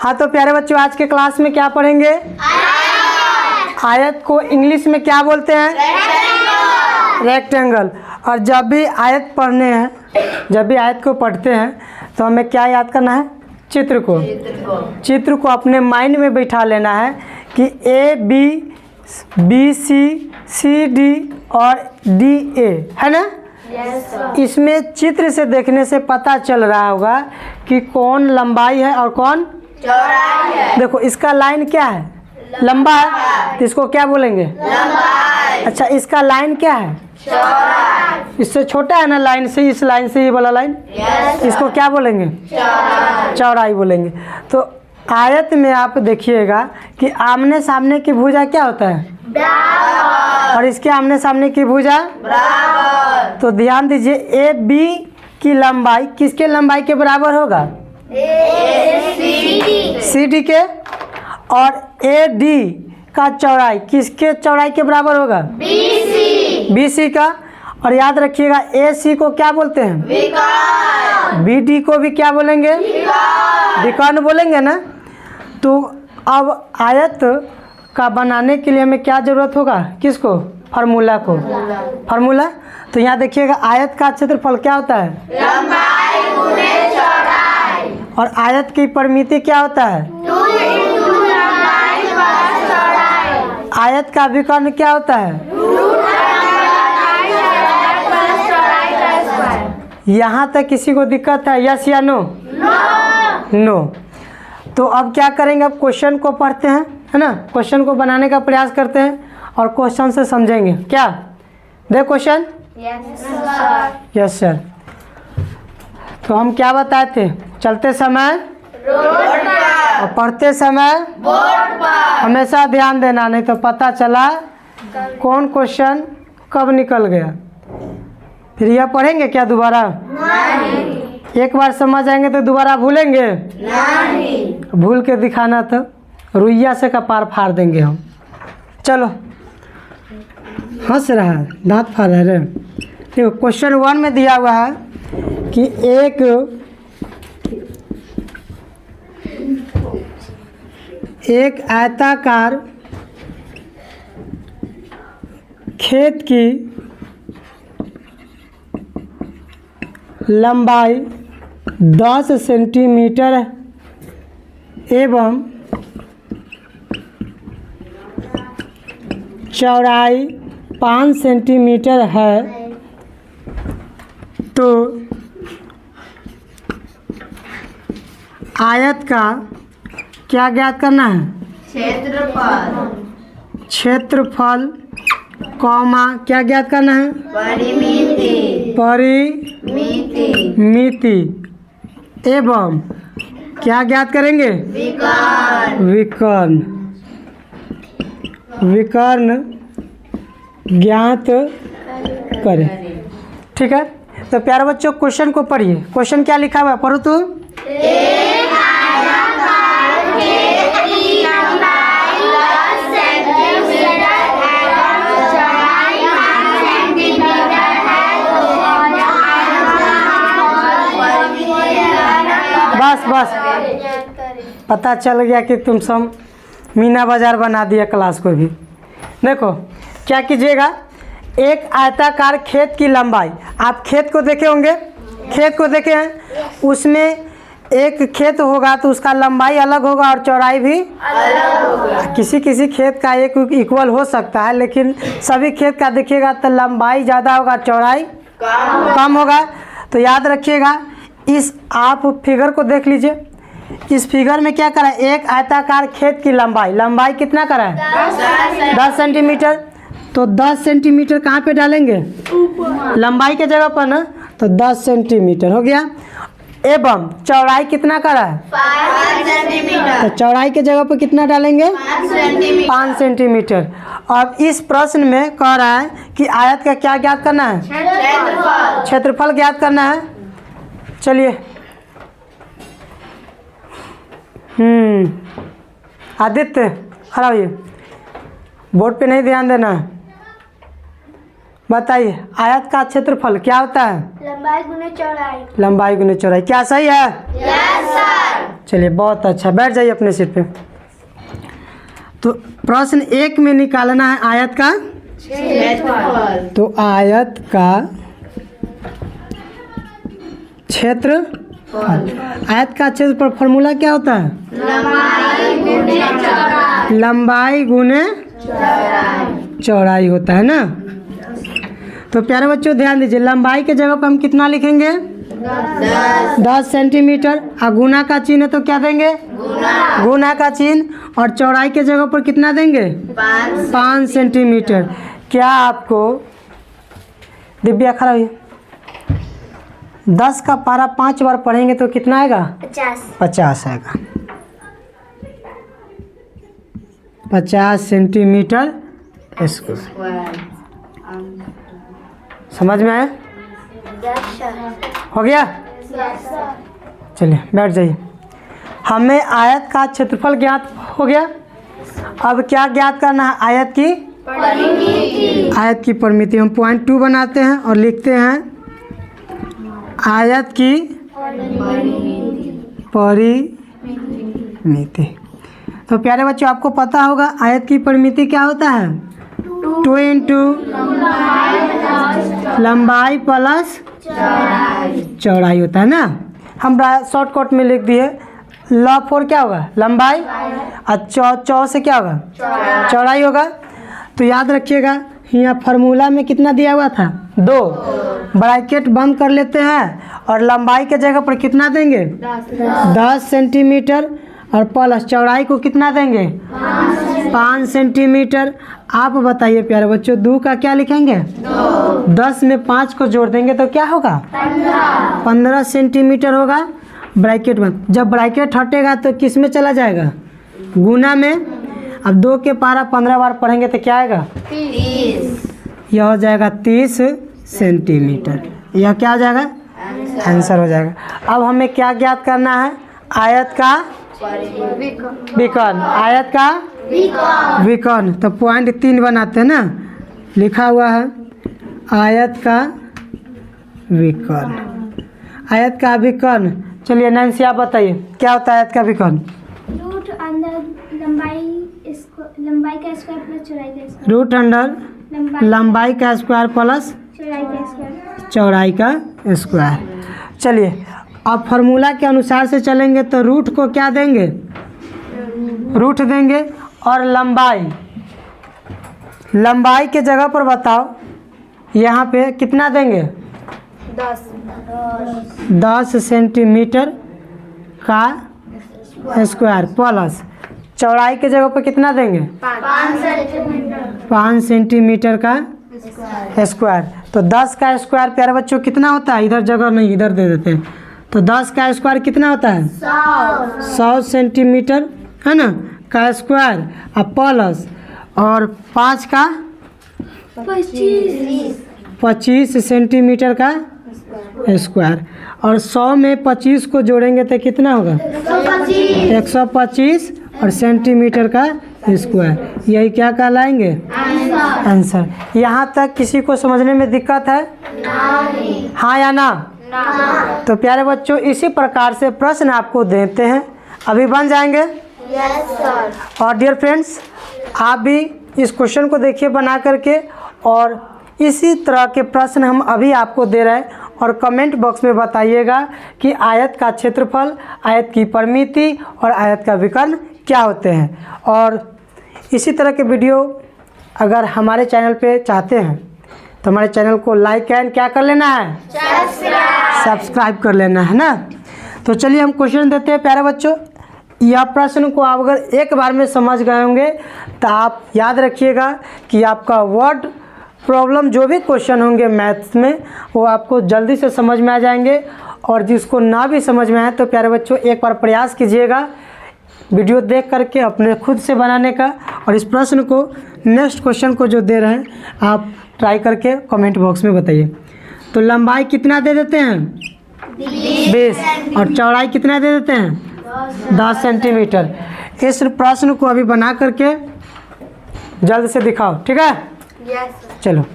हाँ तो प्यारे बच्चों, आज के क्लास में क्या पढ़ेंगे? आयत को इंग्लिश में क्या बोलते हैं? रेक्टेंगल। और जब भी आयत को पढ़ते हैं तो हमें क्या याद करना है? चित्र को अपने माइंड में बैठा लेना है कि ए बी सी डी और डी ए है ना। इसमें चित्र से देखने से पता चल रहा होगा कि कौन लंबाई है और कौन चौड़ाई है। देखो इसका लाइन क्या है? लंबा है, तो इसको क्या बोलेंगे? लंबाई। अच्छा, इसका लाइन क्या है? चौड़ाई। इससे छोटा है ना लाइन से, इस लाइन से ये वाला लाइन, इसको क्या बोलेंगे? चौड़ाई बोलेंगे। तो आयत में आप देखिएगा कि आमने सामने की भुजा क्या होता है? बराबर। और इसके आमने सामने की भुजा बराबर। तो ध्यान दीजिए, ए बी की लंबाई किसके लंबाई के बराबर होगा? सी डी के। और ए डी का चौड़ाई किसके चौड़ाई के बराबर होगा? बी सी का। और याद रखिएगा, ए सी को क्या बोलते हैं? विकर्ण। बी डी को भी क्या बोलेंगे? विकर्ण बोलेंगे ना। तो अब आयत का बनाने के लिए हमें क्या ज़रूरत होगा? किसको? फार्मूला को। फार्मूला। तो यहाँ देखिएगा, आयत का क्षेत्रफल क्या होता है? लंबाई गुणे चौड़ाई। और आयत की परिमिति क्या होता है? 2 × लंबाई + चौड़ाई। आयत का विकर्ण क्या होता है? यहाँ तक किसी को दिक्कत है? यस या नो? नो। तो अब क्या करेंगे? अब क्वेश्चन को पढ़ते हैं, है ना। क्वेश्चन को बनाने का प्रयास करते हैं और क्वेश्चन से समझेंगे। क्या दे क्वेश्चन? Yes sir. तो हम क्या बताए थे? चलते समय रोड पर और पढ़ते समय बोर्ड पर हमेशा ध्यान देना, नहीं तो पता चला कौन क्वेश्चन कब निकल गया। फिर यह पढ़ेंगे क्या दोबारा? नहीं। एक बार समझ आएंगे तो दोबारा भूलेंगे? नहीं। भूल के दिखाना तो रुइया से कपार फाड़ देंगे हम। चलो, हंस रहा है, दांत फाड़ रहा है। देखो क्वेश्चन 1 में दिया हुआ है कि एक आयताकार खेत की लंबाई 10 सेंटीमीटर एवं चौड़ाई 5 सेंटीमीटर है, तो आयत का क्या ज्ञात करना है? क्षेत्रफल कॉमा क्या ज्ञात करना है? परिमिति एवं क्या ज्ञात करेंगे? विकर्ण ज्ञात करें। ठीक है। तो प्यारे बच्चों, क्वेश्चन को पढ़िए। क्वेश्चन क्या लिखा हुआ है? पढ़ो तो। एक आयताकार खेत की लंबाई 10 सेंटीमीटर एवं चौड़ाई 5 सेंटीमीटर है, तो बस पता चल गया कि तुम सब मीना बाजार बना दिया क्लास को भी। देखो क्या कीजिएगा, एक आयताकार खेत की लंबाई, आप खेत को देखे होंगे, खेत को देखे हैं, उसमें एक खेत होगा तो उसका लंबाई अलग होगा और चौड़ाई भी अलग होगा। किसी किसी खेत का एक इक्वल हो सकता है, लेकिन सभी खेत का देखिएगा तो लंबाई ज़्यादा होगा, चौड़ाई कम होगा। तो याद रखिएगा, इस आप फिगर को देख लीजिए। इस फिगर में क्या करा है? एक आयताकार खेत की लंबाई कितना करा है? 10 सेंटीमीटर। तो 10 सेंटीमीटर कहाँ पे डालेंगे? लंबाई के जगह पर ना, तो 10 सेंटीमीटर हो गया। एवं चौड़ाई कितना करा है? 5 सेंटीमीटर। तो चौड़ाई के जगह पर कितना डालेंगे? 5 सेंटीमीटर। अब इस प्रश्न में कह रहा है कि आयत का क्या ज्ञात करना है? क्षेत्रफल ज्ञात करना है। चलिए, आदित्य खड़ा होइए, बोर्ड पे नहीं ध्यान देना है। बताइए आयत का क्षेत्रफल क्या होता है? लंबाई गुने चौड़ाई। लंबाई गुने चौड़ाई। क्या सही है? Yes sir. चलिए बहुत अच्छा, बैठ जाइए अपने सीट पे। तो प्रश्न 1 में निकालना है आयत का क्षेत्रफल। तो आयत का क्षेत्र, आयत का क्षेत्रफल फॉर्मूला क्या होता है? लंबाई गुने चौड़ाई। लंबाई गुने चौड़ाई होता है ना। तो प्यारे बच्चों ध्यान दीजिए, लंबाई के जगह पर हम कितना लिखेंगे? 10 सेंटीमीटर। और गुना का चिन्ह है तो क्या देंगे? गुना का चिन्ह। और चौड़ाई के जगह पर कितना देंगे? 5 सेंटीमीटर। क्या आपको दिव्या खड़ा हुई 10 का पारा 5 बार पढ़ेंगे तो कितना आएगा? 50 आएगा। 50 सेंटीमीटर स्क्वायर। समझ में आया? हो गया? चलिए बैठ जाइए। हमें आयत का क्षेत्रफल ज्ञात हो गया। अब क्या ज्ञात करना है? आयत की परिमिति। आयत की परिमिति हम पॉइंट 2 बनाते हैं और लिखते हैं आयत की परिमिति। तो प्यारे बच्चों आपको पता होगा आयत की परिमिति क्या होता है? 2 इंटू लंबाई प्लस चौड़ाई होता है ना। हम शॉर्टकट में लिख दिए लॉ 4 क्या होगा? लंबाई। और चौ से क्या होगा? चौड़ाई होगा। तो याद रखिएगा यहाँ फार्मूला में कितना दिया हुआ था? 2। ब्रैकेट बंद कर लेते हैं और लंबाई के जगह पर कितना देंगे? 10 सेंटीमीटर। और प्लस चौड़ाई को कितना देंगे? 5 सेंटीमीटर। आप बताइए प्यारे बच्चों 2 का क्या लिखेंगे? 10 में 5 को जोड़ देंगे तो क्या होगा? 15 सेंटीमीटर होगा। ब्रैकेट बंद। जब ब्रैकेट हटेगा तो किस में चला जाएगा? गुना में। अब 2 के पारा 15 बार पढ़ेंगे तो क्या आएगा? 30। यह हो जाएगा 30 सेंटीमीटर। यह क्या हो जाएगा? आंसर हो जाएगा। अब हमें क्या ज्ञात करना है? आयत का विकर्ण। आयत का विकर्ण। तो पॉइंट 3 बनाते हैं ना। लिखा हुआ है आयत का विकर्ण। आयत का विकर्ण। चलिए नैन्सी आप बताइए क्या होता है आयत का विकर्ण? रूट अंडर लंबाई का स्क्वायर प्लस चौड़ाई का स्क्वायर। रूट अंडर लंबाई का स्क्वायर प्लस चौड़ाई का स्क्वायर। चौड़ाई का स्क्वायर। चलिए अब फार्मूला के अनुसार से चलेंगे तो रूट को क्या देंगे? रूट देंगे। और लंबाई के जगह पर बताओ यहाँ पे कितना देंगे? 10 सेंटीमीटर का स्क्वायर प्लस चौड़ाई के जगह पर कितना देंगे? 5 सेंटीमीटर का स्क्वायर। तो 10 का स्क्वायर प्यारे बच्चों कितना होता है? इधर जगह नहीं, इधर दे देते हैं। तो 10 का स्क्वायर कितना होता है? 100 सेंटीमीटर है ना का स्क्वायर। अब प्लस और 5 का 25 सेंटीमीटर का स्क्वायर। और 100 में 25 को जोड़ेंगे तो कितना होगा? 125 और सेंटीमीटर का स्क्वायर। यही क्या कहलाएंगे? आंसर। यहाँ तक किसी को समझने में दिक्कत है? हाँ या ना? तो प्यारे बच्चों इसी प्रकार से प्रश्न आपको देते हैं, अभी बन जाएंगे। Yes sir. और डियर फ्रेंड्स आप भी इस क्वेश्चन को देखिए बना करके, और इसी तरह के प्रश्न हम अभी आपको दे रहे हैं। और कमेंट बॉक्स में बताइएगा कि आयत का क्षेत्रफल, आयत की परिमिति और आयत का विकर्ण क्या होते हैं। और इसी तरह के वीडियो अगर हमारे चैनल पे चाहते हैं तो हमारे चैनल को लाइक एंड क्या कर लेना है? सब्सक्राइब कर लेना है ना। तो चलिए हम क्वेश्चन देते हैं प्यारे बच्चों। यह प्रश्न को आप अगर एक बार में समझ गए होंगे तो आप याद रखिएगा कि आपका वर्ड प्रॉब्लम जो भी क्वेश्चन होंगे मैथ्स में वो आपको जल्दी से समझ में आ जाएंगे। और जिसको ना भी समझ में आए तो प्यारे बच्चों एक बार प्रयास कीजिएगा वीडियो देख करके अपने खुद से बनाने का। और इस प्रश्न को नेक्स्ट क्वेश्चन को जो दे रहे हैं आप ट्राई करके कमेंट बॉक्स में बताइए। तो लंबाई कितना दे देते हैं? 20। और चौड़ाई कितना दे देते हैं? 10 सेंटीमीटर। इस प्रश्न को अभी बना करके जल्द से दिखाओ, ठीक है? यस। चलो।